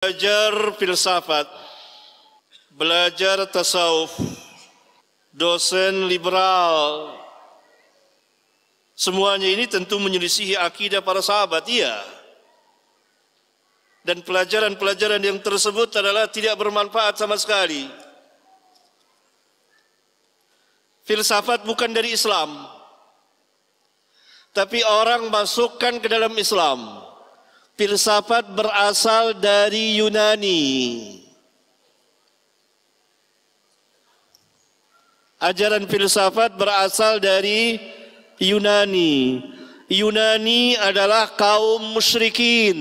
Belajar filsafat, belajar tasawuf, dosen liberal, semuanya ini tentu menyelisihi akidah para sahabat, iya. Dan pelajaran-pelajaran yang tersebut adalah tidak bermanfaat sama sekali. Filsafat bukan dari Islam, tapi orang masukkan ke dalam Islam. Filsafat berasal dari Yunani. Ajaran filsafat berasal dari Yunani. Yunani adalah kaum musyrikin,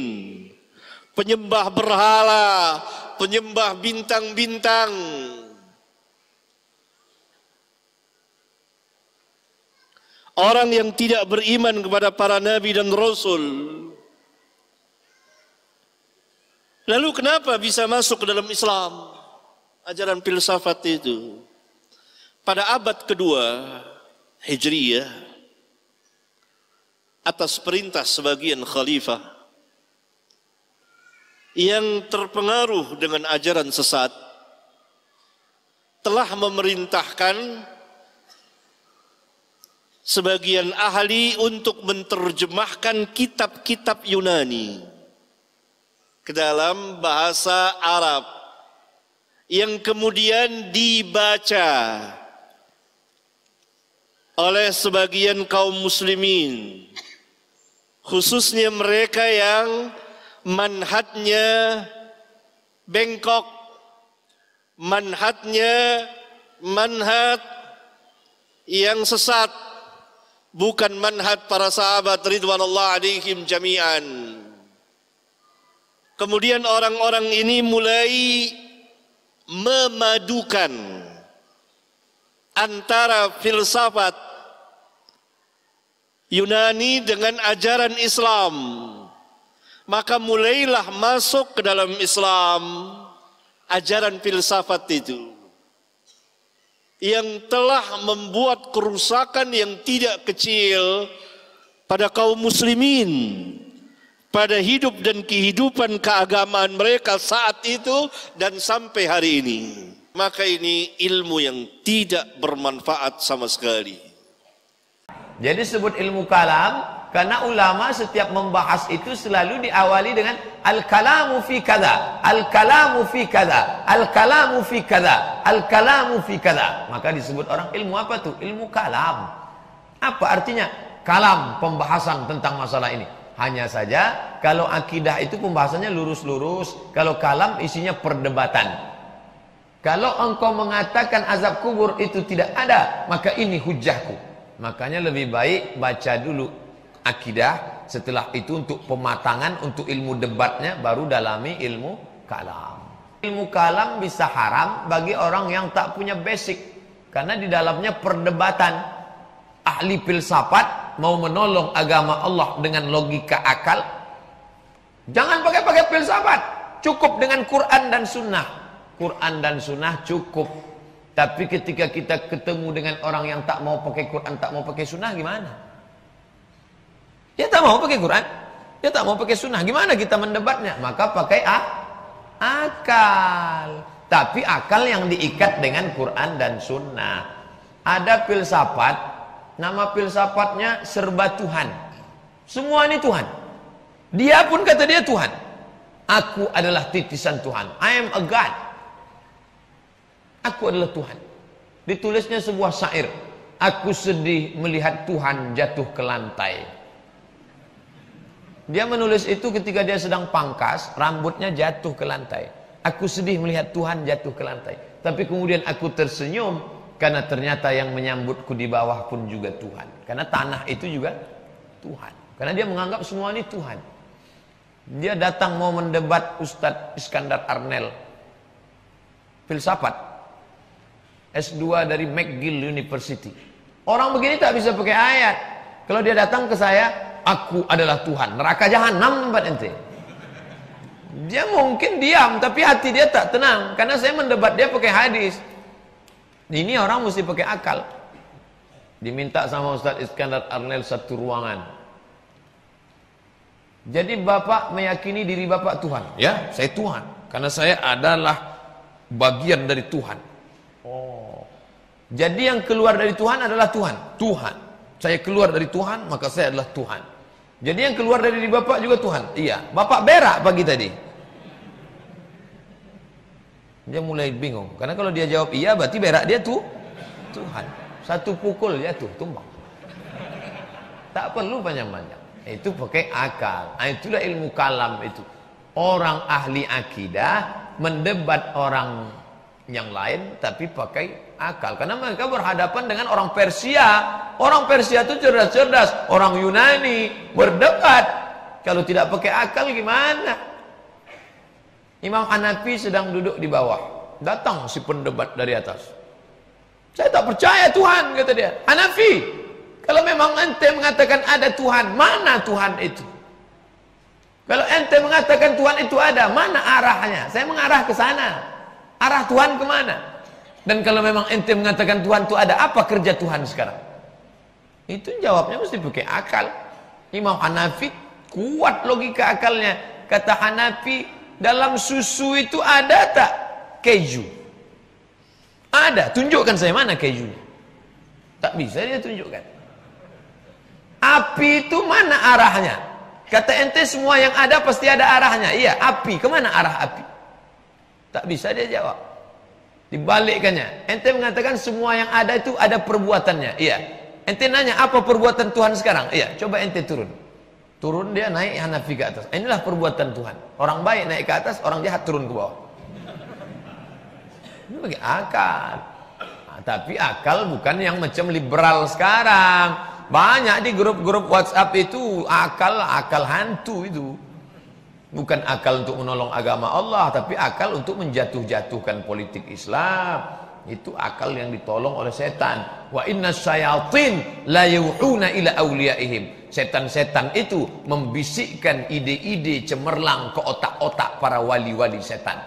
penyembah berhala, penyembah bintang-bintang. Orang yang tidak beriman kepada para nabi dan rasul. Lalu kenapa bisa masuk ke dalam Islam ajaran filsafat itu? Pada abad kedua Hijriyah, atas perintah sebagian khalifah yang terpengaruh dengan ajaran sesat, telah memerintahkan sebagian ahli untuk menerjemahkan kitab-kitab Yunani ke dalam bahasa Arab yang kemudian dibaca oleh sebagian kaum muslimin, khususnya mereka yang manhajnya bengkok, manhajnya manhaj yang sesat, bukan manhaj para sahabat ridwanullah alaihim jami'an. Kemudian orang-orang ini mulai memadukan antara filsafat Yunani dengan ajaran Islam. Maka mulailah masuk ke dalam Islam ajaran filsafat itu, yang telah membuat kerusakan yang tidak kecil pada kaum muslimin, pada hidup dan kehidupan keagamaan mereka saat itu dan sampai hari ini. Maka ini ilmu yang tidak bermanfaat sama sekali. Jadi sebut ilmu kalam karena ulama setiap membahas itu selalu diawali dengan al-kalamu fi kada, al-kalamu fi kada, al-kalamu fi kada, al-kalamu fi kada. Maka disebut orang ilmu apa tuh? Ilmu kalam. Apa artinya? Kalam, pembahasan tentang masalah ini. Hanya saja kalau akidah itu pembahasannya lurus-lurus, kalau kalam isinya perdebatan. Kalau engkau mengatakan azab kubur itu tidak ada, maka ini hujahku. Makanya lebih baik baca dulu akidah, setelah itu untuk pematangan, untuk ilmu debatnya, baru dalami ilmu kalam. Ilmu kalam bisa haram bagi orang yang tak punya basic, karena di dalamnya perdebatan. Ahli filsafat mau menolong agama Allah dengan logika akal, jangan pakai filsafat, cukup dengan Quran dan Sunnah. Quran dan Sunnah cukup. Tapi ketika kita ketemu dengan orang yang tak mau pakai Quran, tak mau pakai Sunnah, gimana? Dia tak mau pakai Quran, dia tak mau pakai Sunnah, gimana kita mendebatnya? Maka pakai akal. Tapi akal yang diikat dengan Quran dan Sunnah. Ada filsafat, nama filsafatnya serba Tuhan. Semua ini Tuhan. Dia pun kata dia Tuhan. Aku adalah titisan Tuhan. I am a God. Aku adalah Tuhan. Ditulisnya sebuah syair. Aku sedih melihat Tuhan jatuh ke lantai. Dia menulis itu ketika dia sedang pangkas, rambutnya jatuh ke lantai. Aku sedih melihat Tuhan jatuh ke lantai. Tapi kemudian aku tersenyum, karena ternyata yang menyambutku di bawah pun juga Tuhan. Karena tanah itu juga Tuhan. Karena dia menganggap semua ini Tuhan. Dia datang mau mendebat Ustadz Iskandar Arnel, filsafat, S2 dari McGill University. Orang begini tak bisa pakai ayat. Kalau dia datang ke saya, aku adalah Tuhan, neraka jahanam tempat ente. Dia mungkin diam, tapi hati dia tak tenang. Karena saya mendebat dia pakai hadis. Ini orang mesti pakai akal. Diminta sama Ustadz Iskandar Arnel satu ruangan. Jadi bapak meyakini diri bapak Tuhan. Ya, saya Tuhan. Karena saya adalah bagian dari Tuhan. Oh. Jadi yang keluar dari Tuhan adalah Tuhan. Tuhan. Saya keluar dari Tuhan, maka saya adalah Tuhan. Jadi yang keluar dari diri bapak juga Tuhan. Iya. Bapak berak pagi tadi. Dia mulai bingung. Karena kalau dia jawab iya, berarti berak dia tuh Tuhan. Satu pukul ya tuh, tumbang. Tak perlu panjang-panjang. Itu pakai akal. Itulah ilmu kalam itu. Orang ahli akidah mendebat orang yang lain tapi pakai akal. Karena mereka berhadapan dengan orang Persia. Orang Persia itu cerdas-cerdas. Orang Yunani berdebat. Kalau tidak pakai akal gimana? Imam Hanafi sedang duduk di bawah. Datang si pendebat dari atas. Saya tak percaya Tuhan, kata dia. Hanafi, kalau memang ente mengatakan ada Tuhan, mana Tuhan itu? Kalau ente mengatakan Tuhan itu ada, mana arahnya? Saya mengarah ke sana. Arah Tuhan kemana? Dan kalau memang ente mengatakan Tuhan itu ada, apa kerja Tuhan sekarang? Itu jawabnya mesti pakai akal. Imam Hanafi kuat logika akalnya. Kata Hanafi, dalam susu itu ada tak keju? Ada. Tunjukkan saya mana kejunya. Tak bisa dia tunjukkan. Api itu mana arahnya? Kata ente semua yang ada pasti ada arahnya. Iya, api. Kemana arah api? Tak bisa dia jawab. Dibalikkannya. Ente mengatakan semua yang ada itu ada perbuatannya. Iya. Ente nanya apa perbuatan Tuhan sekarang? Iya, coba ente turun. Turun dia naik Hanafi ke atas. Inilah perbuatan Tuhan. Orang baik naik ke atas, orang jahat turun ke bawah. Ini bagi akal. Nah, tapi akal bukan yang macam liberal sekarang. Banyak di grup-grup WhatsApp itu akal hantu itu. Bukan akal untuk menolong agama Allah, tapi akal untuk menjatuh-jatuhkan politik Islam. Itu akal yang ditolong oleh setan. Wa inna syayatin la yuhuna ila awliyaihim. Setan-setan itu membisikkan ide-ide cemerlang ke otak-otak para wali-wali setan.